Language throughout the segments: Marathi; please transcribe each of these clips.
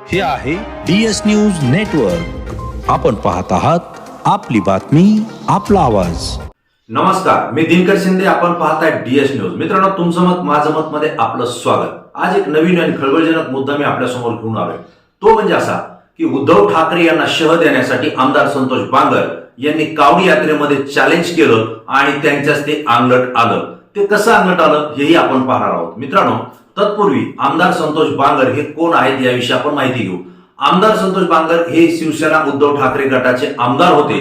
हे आहे DS न्यूज नेटवर्क. आपण पाहत आहात आपली बातमी आपला आवाज. नमस्कार, मी दिनकर शिंदे. आपण पाहताय DS न्यूज. मित्रांनो, तुमचं मत माझं मत मध्ये आपलं स्वागत. आज एक नवीन आणि खळबळजनक मुद्दा मी आपल्या समोर घेऊन आलोय. तो म्हणजे असा की उद्धव ठाकरे यांना शह देण्यासाठी आमदार संतोष बांगर यांनी कावडी यात्रेमध्ये चॅलेंज केलं आणि त्यांच्याच ते अंगलट आलं. ते कसं अंगलट आलं हेही आपण पाहणार आहोत. मित्रांनो, तत्पूर्वी आमदार संतोष बांगर हे कोण आहेत याविषयी आपण माहिती घेऊ. आमदार संतोष बांगर हे शिवसेना उद्धव ठाकरे गटाचे आमदार होते,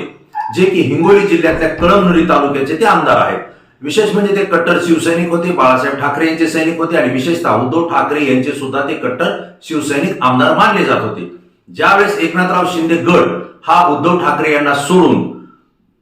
जे की हिंगोली जिल्ह्यातल्या कळमनुरी तालुक्याचे ते आमदार आहेत. विशेष म्हणजे ते कट्टर शिवसैनिक होते, बाळासाहेब ठाकरे यांचे सैनिक होते आणि विशेषतः उद्धव ठाकरे यांचे सुद्धा ते कट्टर शिवसैनिक आमदार मानले जात होते. ज्यावेळेस एकनाथराव शिंदे गट हा उद्धव ठाकरे यांना सोडून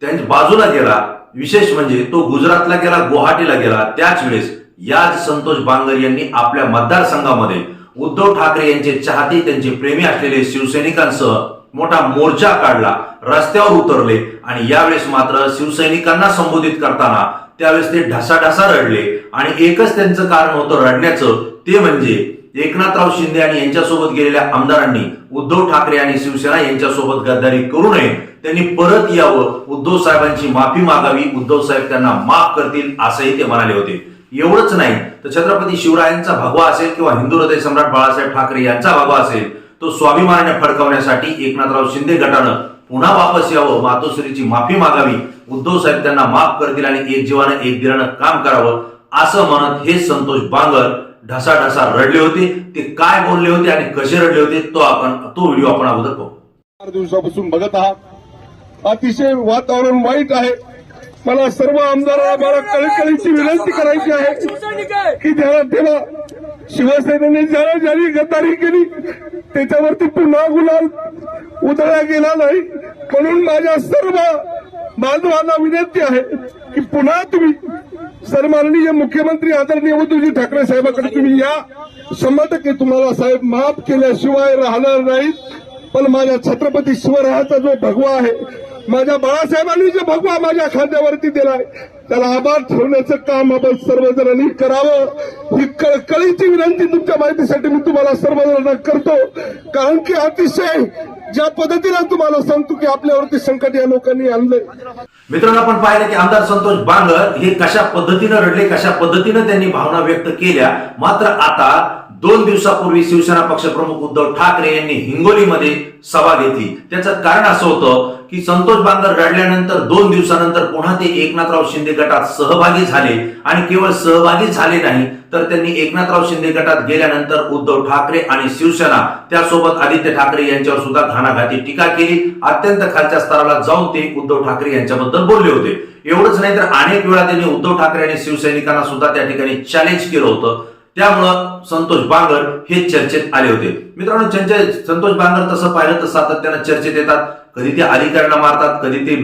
त्यांच्या बाजूला गेला, विशेष म्हणजे तो गुजरातला गेला, गुवाहाटीला गेला, त्याच वेळेस याच संतोष बांगर यांनी आपल्या मतदारसंघामध्ये उद्धव ठाकरे यांचे चाहते, त्यांचे प्रेमी असलेले शिवसैनिकांसह मोठा मोर्चा काढला, रस्त्यावर उतरले आणि यावेळेस मात्र शिवसैनिकांना संबोधित करताना त्यावेळेस ते ढसाढसा रडले. आणि एकच त्यांचं कारण होतं रडण्याचं, ते म्हणजे एकनाथराव शिंदे आणि यांच्यासोबत गेलेल्या आमदारांनी उद्धव ठाकरे आणि शिवसेना यांच्यासोबत गद्दारी करू नये, त्यांनी परत यावं, उद्धव साहेबांची माफी मागावी, उद्धव साहेब त्यांना माफ करतील असंही ते म्हणाले होते. एवढंच नाही तर छत्रपती शिवरायांचा भगवा असेल किंवा हिंदू हृदय सम्राट बाळासाहेब ठाकरे यांचा भगवा असेल, तो स्वाभिमानाने फडकवण्यासाठी एकनाथराव शिंदे गटानं पुन्हा वापस यावं, मातोश्रीची माफी मागावी, उद्धव साहेब त्यांना माफ करतील आणि एक जीवानं एक दिलानं काम करावं असं म्हणत हे संतोष बांगर ढसाढसा रडले होते. ते काय बोलले होते आणि कसे रडले होते तो व्हिडिओ आपण अगोदर पाहू. 4 दिवसापासून बघत आहात. अतिशय वातावरण वाईट आहे. मला सर्व आमदारांना मला कळकळीची विनंती करायची आहे की ध्यानात ठेवा, शिवसेनेने ज्याने गद्दारी केली त्याच्यावरती पुन्हा गुलाल उधळला गेला नाही. म्हणून माझ्या सर्व बांधवांना विनंती आहे की पुन्हा तुम्ही सन्माननीय मुख्यमंत्री आदरणीय उद्धवजी ठाकरे साहेबांकडे तुम्ही या. 100% तुम्हाला साहेब माफ केल्याशिवाय राहणार नाहीत. पण माझ्या छत्रपती शिवरायाचा जो भगवा आहे, माझ्या बाळासाहेबांनी जो भगवा माझ्या खांद्यावरती दिलाय, त्याला आभार ठेवण्याचं काम आपण सर्वजणांनी करावं. ही कळकळीची विनंती तुमच्या माहितीसाठी मी तुम्हाला सर्वजणांना करतो. कारण की अतिशय ज्या पद्धतीने तुम्हाला सांगतो की आपल्यावरती संकट या लोकांनी आणलंय. मित्रांनो, आपण पाहिलं की आमदार संतोष बांगर हे कशा पद्धतीनं रडले, कशा पद्धतीनं त्यांनी भावना व्यक्त केल्या. मात्र आता 2 दिवसापूर्वी शिवसेना पक्षप्रमुख उद्धव ठाकरे यांनी हिंगोलीमध्ये सभा घेतली. त्याचं कारण असं होतं की संतोष बांगर रडल्यानंतर 2 दिवसानंतर पुन्हा ते एकनाथराव शिंदे गटात सहभागी झाले आणि केवळ सहभागी झाले नाही तर त्यांनी एकनाथराव शिंदे गटात गेल्यानंतर उद्धव ठाकरे आणि शिवसेना त्यासोबत आदित्य ठाकरे यांच्यावर सुद्धा घाणाघाती टीका केली. अत्यंत खालच्या स्तराला जाऊन ते उद्धव ठाकरे यांच्याबद्दल बोलले होते. एवढंच नाही तर अनेक वेळा त्यांनी उद्धव ठाकरे आणि शिवसैनिकांना सुद्धा त्या ठिकाणी चॅलेंज केलं होतं. त्यामुळं संतोष बांगर हे चर्चेत आले होते. मित्रांनो, संतोष बांगर तसं पाहिलं तर सातत्यानं चर्चेत येतात. कधी ते अधिकाऱ्यांना मारतात, कधी ते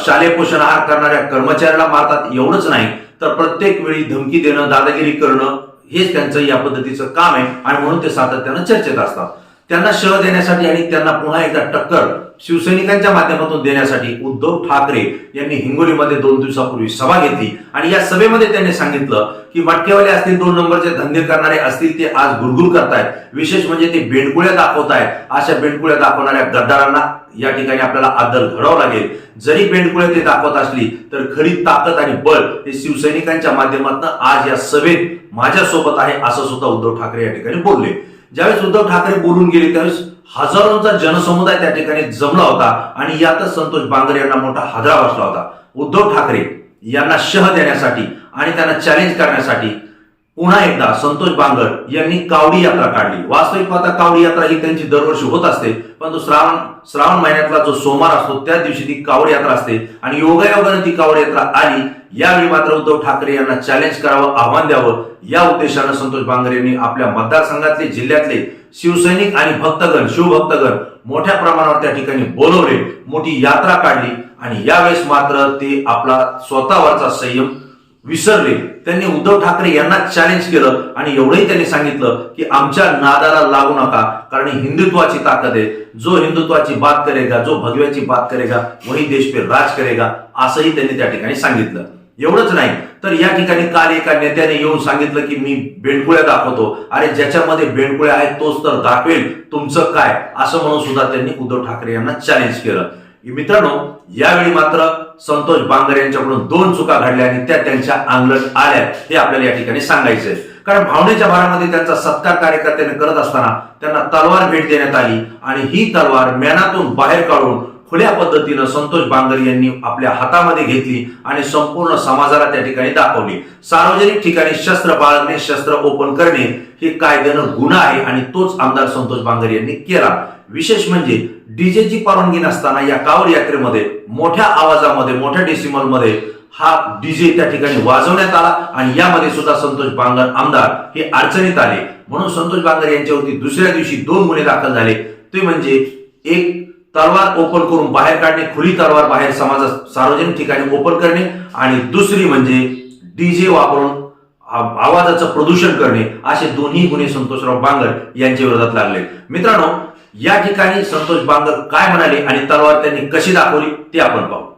शालेय पोषण आहार करणाऱ्या कर्मचाऱ्याला मारतात. एवढंच नाही तर प्रत्येक वेळी धमकी देणं, दादागिरी करणं हेच त्यांचं या पद्धतीचं काम आहे आणि म्हणून ते सातत्यानं चर्चेत असतात. त्यांना शह देण्यासाठी आणि त्यांना पुन्हा एकदा टक्कर शिवसैनिकांच्या माध्यमातून देण्यासाठी उद्धव ठाकरे यांनी हिंगोलीमध्ये 2 दिवसापूर्वी सभा घेतली आणि या सभेमध्ये त्यांनी सांगितलं की मटकेवाले असतील, 2 नंबरचे धंदे करणारे असतील, ते आज गुरगुर करतायत. विशेष म्हणजे ते बेंडकुळ्या दाखवतायत. अशा बेंडकुळ्या दाखवणाऱ्या गद्दारांना या ठिकाणी आपल्याला आदर घडावं लागेल. जरी बेंडकुळे ते दाखवत असली तर खरी ताकद आणि बळ हे शिवसैनिकांच्या माध्यमातून आज या सभेत माझ्यासोबत आहे असं सुद्धा उद्धव ठाकरे या ठिकाणी बोलले. ज्यावेळेस उद्धव ठाकरे बोलून गेले त्यावेळेस हजारोंचा जनसमुदाय त्या ठिकाणी जमला होता आणि यातच संतोष बांगर यांना मोठा हादरा बसला होता. उद्धव ठाकरे यांना शह देण्यासाठी आणि त्यांना चॅलेंज करण्यासाठी पुन्हा एकदा संतोष बांगर यांनी कावडी यात्रा काढली. वास्तविक पाहता कावडी यात्रा ही त्यांची दरवर्षी होत असते, परंतु श्रावण महिन्यातला जो सोमवार असतो त्या दिवशी ती कावड यात्रा असते आणि योगायोगाने ती कावड यात्रा आली. यावेळी मात्र उद्धव ठाकरे यांना चॅलेंज करावं, आव्हान द्यावं या उद्देशानं संतोष बांगर यांनी आपल्या मतदारसंघातले, जिल्ह्यातले शिवसैनिक आणि भक्तगण, शिवभक्तगण मोठ्या प्रमाणावर त्या ठिकाणी बोलवले, मोठी यात्रा काढली आणि यावेळेस मात्र ते आपला स्वतःवरचा संयम विसरले. त्यांनी उद्धव ठाकरे यांना चॅलेंज केलं आणि एवढंही त्यांनी सांगितलं की आमच्या नादाला लागू नका, कारण हिंदुत्वाची ताकद आहे. जो हिंदुत्वाची बात करेगा, जो भगव्याची बात करेगा वही देश पे राज करेगा असंही त्यांनी त्या ठिकाणी सांगितलं. एवढंच नाही तर या ठिकाणी काल एका नेत्याने येऊन सांगितलं की मी बेंडकुळ्या दाखवतो. अरे ज्याच्यामध्ये बेंडकुळ्या आहेत तोच तर दाखवेल तुमचं काय, असं म्हणून सुद्धा त्यांनी उद्धव ठाकरे यांना चॅलेंज केलं. मित्रांनो, यावेळी मात्र संतोष बांगर यांच्याकडून 2 चुका घडल्या आणि त्या त्यांच्या अंगलट आल्या हे आपल्याला या ठिकाणी सांगायचंय. कारण भावनेच्या भारामध्ये त्यांचा सत्कार कार्यकर्त्याने करत असताना त्यांना तलवार भेट देण्यात आली आणि ही तलवार मॅनातून बाहेर काढून खुल्या पद्धतीनं संतोष बांगर यांनी आपल्या हातामध्ये घेतली आणि संपूर्ण समाजाला त्या ठिकाणी दाखवली. सार्वजनिक ठिकाणी शस्त्र बाळगणे, शस्त्र ओपन करणे हे कायद्यानं गुन्हा आहे आणि तोच आमदार संतोष बांगर यांनी केला. विशेष म्हणजे डीजेची परवानगी नसताना या कावड यात्रेमध्ये मोठ्या आवाजामध्ये, मोठ्या डेसिमल मध्ये हा डीजे त्या ठिकाणी वाजवण्यात आला आणि यामध्ये सुद्धा संतोष बांगर आमदार हे अडचणीत आले. म्हणून संतोष बांगर यांच्यावरती दुसऱ्या दिवशी 2 गुन्हे दाखल झाले. ते म्हणजे एक तलवार ओपन करून बाहेर काढणे, खुली तलवार बाहेर समाजात सार्वजनिक ठिकाणी ओपन करणे आणि दुसरी म्हणजे डीजे वापरून आवाजाचं प्रदूषण करणे, असे दोन्ही गुन्हे संतोषराव बांगर यांच्या विरोधात लागले. मित्रांनो, या ठिकाणी संतोष बांगर काय म्हणाले आणि तलवार त्यांनी कशी दाखवली ते आपण पाहू.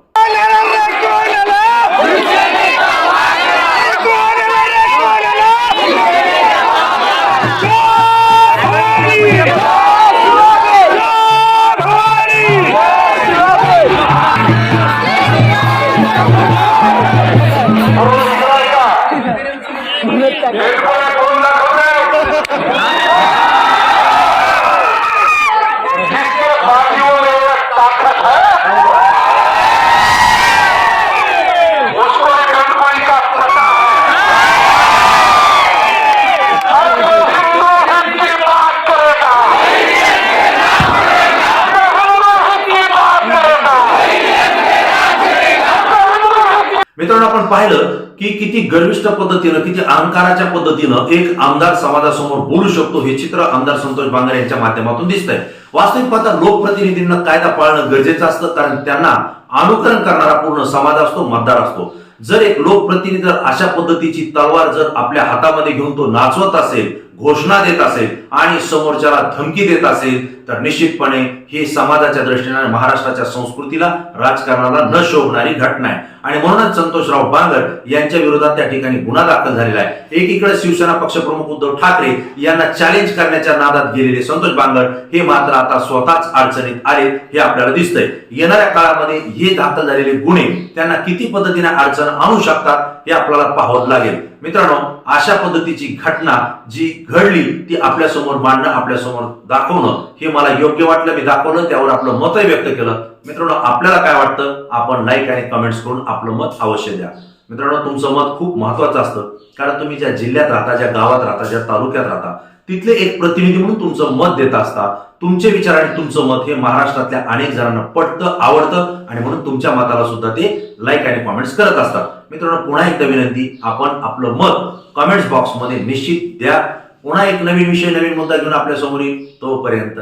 मित्रांनो, आपण पाहिलं की किती गर्विष्ठ पद्धतीनं, किती अहंकाराच्या पद्धतीनं एक आमदार समाजासमोर बोलू शकतो हे चित्र आमदार संतोष बांगर यांच्या माध्यमातून दिसतंय. वास्तविक पाहता लोकप्रतिनिधींना कायदा पाळणं गरजेचं असतं, कारण त्यांना अनुकरण करणारा पूर्ण समाज असतो, मतदार असतो. जर एक लोकप्रतिनिधी जर अशा पद्धतीची तलवार जर आपल्या हातामध्ये घेऊन तो नाचवत असेल, घोषणा देत असेल आणि समोरच्याला धमकी देत असेल तर निश्चितपणे हे समाजाच्या दृष्टीने महाराष्ट्राच्या संस्कृतीला, राजकारणाला न शोभणारी घटना आहे. आणि म्हणूनच संतोषराव बांगर यांच्या विरोधात त्या ठिकाणी गुन्हा दाखल झालेला आहे. एकीकडे शिवसेना पक्षप्रमुख उद्धव ठाकरे यांना चॅलेंज करण्याच्या नादात गेलेले संतोष बांगर हे मात्र आता स्वतःच अडचणीत आले हे आपल्याला दिसतंय. येणाऱ्या काळामध्ये हे दाखल झालेले गुन्हे त्यांना किती पद्धतीने अडचण आणू शकतात हे आपल्याला पाहावं लागेल. मित्रांनो, अशा पद्धतीची घटना जी घडली ती आपल्या समोर मांडणं, आपल्या समोर दाखवणं हे मला योग्य वाटलं. मी दाखवलं, त्यावर आपलं मतही व्यक्त केलं. मित्रांनो, आपल्याला काय वाटतं आपण लाईक आणि कमेंट्स करून आपलं मत अवश्य द्या. मित्रांनो, तुमचं मत खूप महत्वाचं असतं, कारण तुम्ही ज्या जिल्ह्यात राहता, ज्या गावात राहता, ज्या तालुक्यात राहता तिथले एक प्रतिनिधी म्हणून तुमचं मत देत असता. तुमचे विचार आणि तुमचं मत हे महाराष्ट्रातल्या अनेक जणांना पटतं, आवडतं आणि म्हणून तुमच्या मताला सुद्धा ते लाईक आणि कमेंट्स करत असतात. मित्रांनो, पुन्हा एकदा विनंती, आपण आपलं मत कमेंट्स बॉक्समध्ये निश्चित द्या. पुन्हा एक नवीन विषय, नवीन मुद्दा घेऊन आपल्या समोर येईल. तोपर्यंत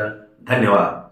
धन्यवाद.